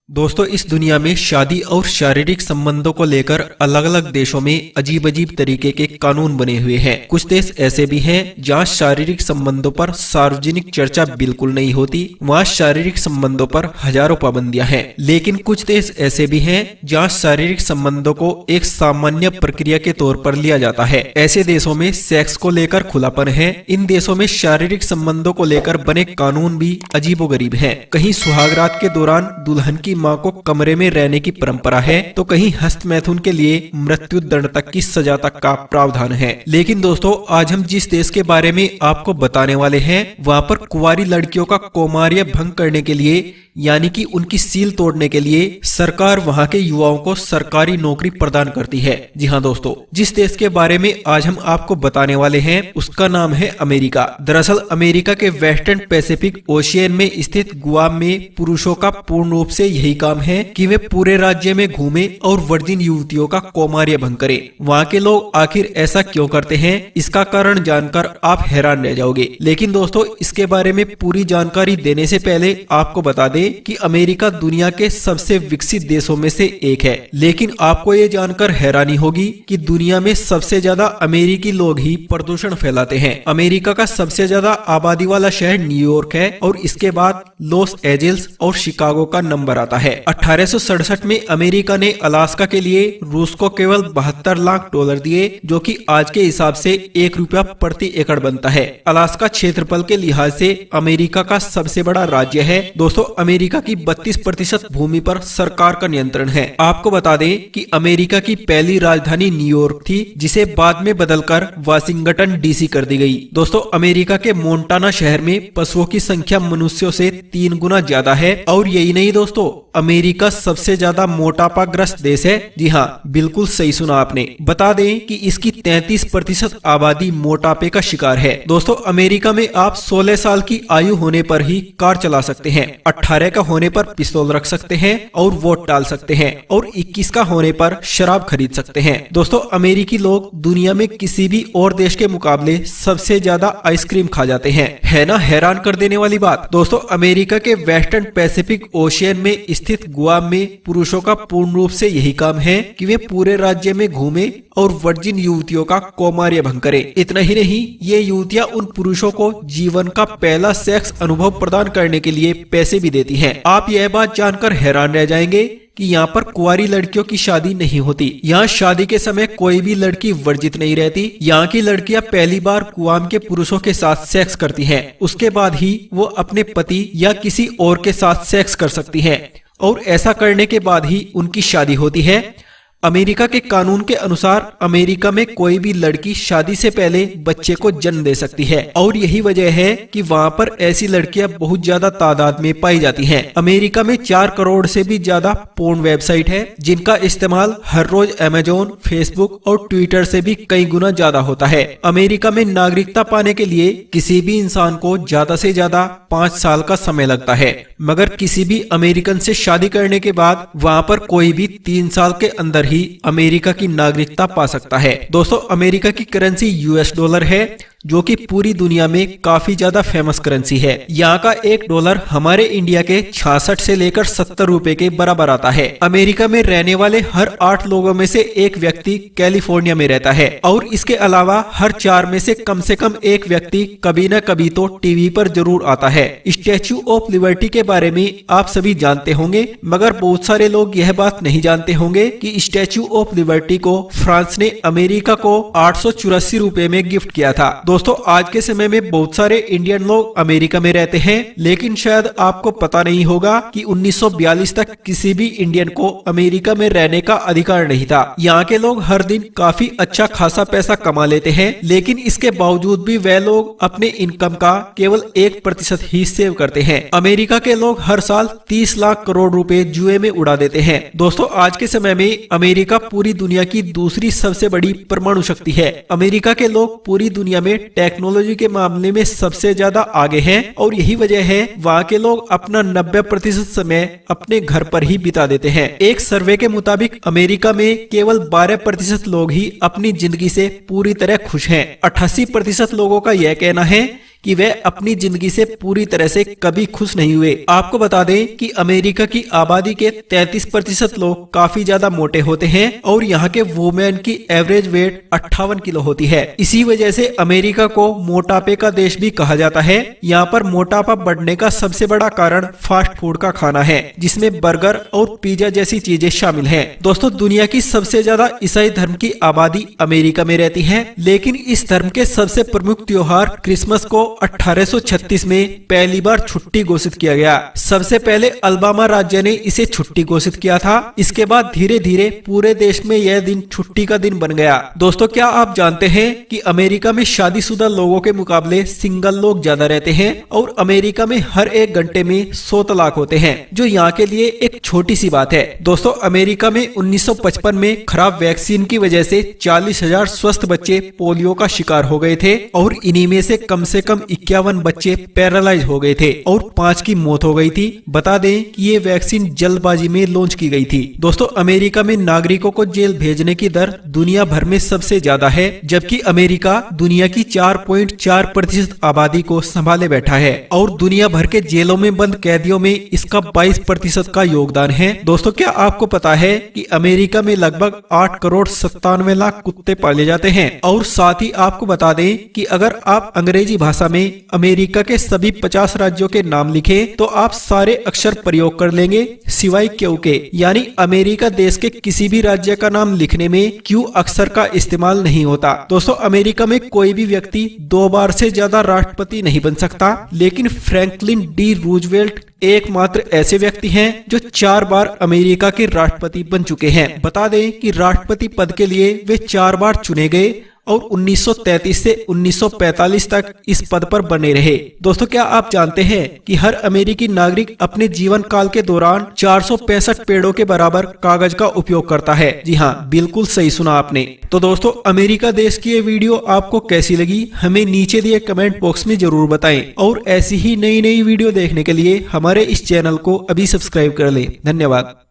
दोस्तों, इस दुनिया में शादी और शारीरिक संबंधों को लेकर अलग अलग देशों में अजीब अजीब तरीके के कानून बने हुए हैं। कुछ देश ऐसे भी हैं जहां शारीरिक संबंधों पर सार्वजनिक चर्चा बिल्कुल नहीं होती। वहां शारीरिक संबंधों पर हजारों पाबंदियां हैं। लेकिन कुछ देश ऐसे भी हैं जहां शारीरिक संबंधों को एक सामान्य प्रक्रिया के तौर पर लिया जाता है। ऐसे देशों में सेक्स को लेकर खुलापन है। इन देशों में शारीरिक संबंधों को लेकर बने कानून भी अजीबोगरीब हैं। कहीं सुहागरात के दौरान दुल्हन की मां को कमरे में रहने की परंपरा है, तो कहीं हस्त मैथुन के लिए मृत्यु दंड तक की सजा तक का प्रावधान है। लेकिन दोस्तों, आज हम जिस देश के बारे में आपको बताने वाले हैं, वहां पर कुंवारी लड़कियों का कौमार्य भंग करने के लिए, यानी कि उनकी सील तोड़ने के लिए सरकार वहां के युवाओं को सरकारी नौकरी प्रदान करती है। जी हाँ दोस्तों, जिस देश के बारे में आज हम आपको बताने वाले हैं उसका नाम है अमेरिका। दरअसल अमेरिका के वेस्टर्न पैसिफिक ओशियन में स्थित गुआम में पुरुषों का पूर्ण रूप से यही काम है कि वे पूरे राज्य में घूमे और वर्जिन युवतियों का कौमार्य भंग करें। वहाँ के लोग आखिर ऐसा क्यों करते हैं, इसका कारण जानकर आप हैरान रह जाओगे। लेकिन दोस्तों, इसके बारे में पूरी जानकारी देने से पहले आपको बता दें कि अमेरिका दुनिया के सबसे विकसित देशों में से एक है। लेकिन आपको ये जानकर हैरानी होगी कि दुनिया में सबसे ज्यादा अमेरिकी लोग ही प्रदूषण फैलाते हैं। अमेरिका का सबसे ज्यादा आबादी वाला शहर न्यूयॉर्क है और इसके बाद लॉस एंजल्स और शिकागो का नंबर आता है। 1867 में अमेरिका ने अलास्का के लिए रूस को केवल $72 लाख दिए, जो कि आज के हिसाब से ₹1 प्रति एकड़ बनता है। अलास्का क्षेत्रफल के लिहाज से अमेरिका का सबसे बड़ा राज्य है। दोस्तों, अमेरिका की 32% भूमि पर सरकार का नियंत्रण है। आपको बता दें कि अमेरिका की पहली राजधानी न्यूयॉर्क थी, जिसे बाद में बदलकर वाशिंगटन डीसी कर दी गई। दोस्तों, अमेरिका के मोंटाना शहर में पशुओं की संख्या मनुष्यों से 3 गुना ज्यादा है। और यही नहीं दोस्तों, अमेरिका सबसे ज्यादा मोटापाग्रस्त देश है। जी हाँ, बिल्कुल सही सुना आपने। बता दें कि इसकी 33% आबादी मोटापे का शिकार है। दोस्तों, अमेरिका में आप 16 साल की आयु होने पर ही कार चला सकते हैं, 18 का होने पर पिस्तौल रख सकते हैं और वोट डाल सकते हैं, और 21 का होने पर शराब खरीद सकते हैं। दोस्तों, अमेरिकी लोग दुनिया में किसी भी और देश के मुकाबले सबसे ज्यादा आइसक्रीम खा जाते हैं। है ना हैरान कर देने वाली बात। दोस्तों, अमेरिका के वेस्टर्न पैसिफिक ओशियन में स्थित गुआम में पुरुषों का पूर्ण रूप से यही काम है कि वे पूरे राज्य में घूमे और वर्जिन युवतियों का कौमार्य भंग करें। इतना ही नहीं, ये युवतियां उन पुरुषों को जीवन का पहला सेक्स अनुभव प्रदान करने के लिए पैसे भी देती हैं। आप यह बात जानकर हैरान रह जाएंगे कि यहाँ पर कुंवारी लड़कियों की शादी नहीं होती। यहाँ शादी के समय कोई भी लड़की वर्जित नहीं रहती। यहाँ की लड़कियाँ पहली बार गुआम के पुरुषों के साथ सेक्स करती हैं। उसके बाद ही वो अपने पति या किसी और के साथ सेक्स कर सकती हैं, और ऐसा करने के बाद ही उनकी शादी होती है। अमेरिका के कानून के अनुसार अमेरिका में कोई भी लड़की शादी से पहले बच्चे को जन्म दे सकती है, और यही वजह है कि वहाँ पर ऐसी लड़कियां बहुत ज्यादा तादाद में पाई जाती हैं। अमेरिका में 4 करोड़ से भी ज्यादा पोर्न वेबसाइट है, जिनका इस्तेमाल हर रोज अमेज़न, फेसबुक और ट्विटर से भी कई गुना ज्यादा होता है। अमेरिका में नागरिकता पाने के लिए किसी भी इंसान को ज्यादा से ज्यादा 5 साल का समय लगता है, मगर किसी भी अमेरिकन से शादी करने के बाद वहाँ पर कोई भी 3 साल के अंदर अमेरिका की नागरिकता पा सकता है। दोस्तों, अमेरिका की करेंसी $, है, जो कि पूरी दुनिया में काफी ज्यादा फेमस करेंसी है। यहाँ का $1 हमारे इंडिया के 66 से लेकर 70 रुपए के बराबर आता है। अमेरिका में रहने वाले हर 8 लोगों में से एक व्यक्ति कैलिफोर्निया में रहता है, और इसके अलावा हर 4 में से कम एक व्यक्ति कभी न कभी तो टीवी पर जरूर आता है। स्टैच्यू ऑफ लिबर्टी के बारे में आप सभी जानते होंगे, मगर बहुत सारे लोग यह बात नहीं जानते होंगे कि स्टैच्यू ऑफ लिबर्टी को फ्रांस ने अमेरिका को 884 रुपए में गिफ्ट किया था। दोस्तों, आज के समय में बहुत सारे इंडियन लोग अमेरिका में रहते हैं, लेकिन शायद आपको पता नहीं होगा कि 1942 तक किसी भी इंडियन को अमेरिका में रहने का अधिकार नहीं था। यहाँ के लोग हर दिन काफी अच्छा खासा पैसा कमा लेते हैं, लेकिन इसके बावजूद भी वह लोग अपने इनकम का केवल 1% ही सेव करते हैं। अमेरिका के लोग हर साल 30 लाख करोड़ रुपए जुए में उड़ा देते हैं। दोस्तों, आज के समय में अमेरिका पूरी दुनिया की दूसरी सबसे बड़ी परमाणु शक्ति है। अमेरिका के लोग पूरी दुनिया में टेक्नोलॉजी के मामले में सबसे ज्यादा आगे हैं, और यही वजह है वहाँ के लोग अपना 90% समय अपने घर पर ही बिता देते हैं। एक सर्वे के मुताबिक अमेरिका में केवल 12% लोग ही अपनी जिंदगी से पूरी तरह खुश हैं। 88% लोगों का यह कहना है कि वे अपनी जिंदगी से पूरी तरह से कभी खुश नहीं हुए। आपको बता दें कि अमेरिका की आबादी के 33% लोग काफी ज्यादा मोटे होते हैं और यहाँ के वुमेन की एवरेज वेट 58 किलो होती है। इसी वजह से अमेरिका को मोटापे का देश भी कहा जाता है। यहाँ पर मोटापा बढ़ने का सबसे बड़ा कारण फास्ट फूड का खाना है, जिसमें बर्गर और पिज्जा जैसी चीजें शामिल हैं। दोस्तों, दुनिया की सबसे ज्यादा ईसाई धर्म की आबादी अमेरिका में रहती है, लेकिन इस धर्म के सबसे प्रमुख त्योहार क्रिसमस को 1836 में पहली बार छुट्टी घोषित किया गया। सबसे पहले अल्बामा राज्य ने इसे छुट्टी घोषित किया था। इसके बाद धीरे धीरे पूरे देश में यह दिन छुट्टी का दिन बन गया। दोस्तों, क्या आप जानते हैं कि अमेरिका में शादीशुदा लोगों के मुकाबले सिंगल लोग ज्यादा रहते हैं और अमेरिका में हर 1 घंटे में 100 तलाक होते हैं, जो यहाँ के लिए एक छोटी सी बात है। दोस्तों, अमेरिका में 1955 में खराब वैक्सीन की वजह से 40,000 स्वस्थ बच्चे पोलियो का शिकार हो गए थे और इन्हीं में से कम 51 बच्चे पैरालाइज हो गए थे और 5 की मौत हो गई थी। बता दें कि ये वैक्सीन जल्दबाजी में लॉन्च की गई थी। दोस्तों, अमेरिका में नागरिकों को जेल भेजने की दर दुनिया भर में सबसे ज्यादा है, जबकि अमेरिका दुनिया की 4.4% आबादी को संभाले बैठा है और दुनिया भर के जेलों में बंद कैदियों में इसका 22% का योगदान है। दोस्तों, क्या आपको पता है कि अमेरिका में लगभग 8 करोड़ 97 लाख कुत्ते पाले जाते हैं? और साथ ही आपको बता दें कि अगर आप अंग्रेजी भाषा में अमेरिका के सभी 50 राज्यों के नाम लिखें तो आप सारे अक्षर प्रयोग कर लेंगे सिवाय क्यू के, यानी अमेरिका देश के किसी भी राज्य का नाम लिखने में क्यू अक्षर का इस्तेमाल नहीं होता। दोस्तों, अमेरिका में कोई भी व्यक्ति 2 बार से ज्यादा राष्ट्रपति नहीं बन सकता, लेकिन फ्रैंकलिन डी रूजवेल्ट एकमात्र ऐसे व्यक्ति हैं जो 4 बार अमेरिका के राष्ट्रपति बन चुके हैं। बता दें कि राष्ट्रपति पद के लिए वे 4 बार चुने गए और 1933 से 1945 तक इस पद पर बने रहे। दोस्तों, क्या आप जानते हैं कि हर अमेरिकी नागरिक अपने जीवन काल के दौरान 465 पेड़ों के बराबर कागज का उपयोग करता है? जी हाँ, बिल्कुल सही सुना आपने। तो दोस्तों, अमेरिका देश की ये वीडियो आपको कैसी लगी हमें नीचे दिए कमेंट बॉक्स में जरूर बताएं और ऐसी ही नई वीडियो देखने के लिए हमारे इस चैनल को अभी सब्सक्राइब कर लें। धन्यवाद।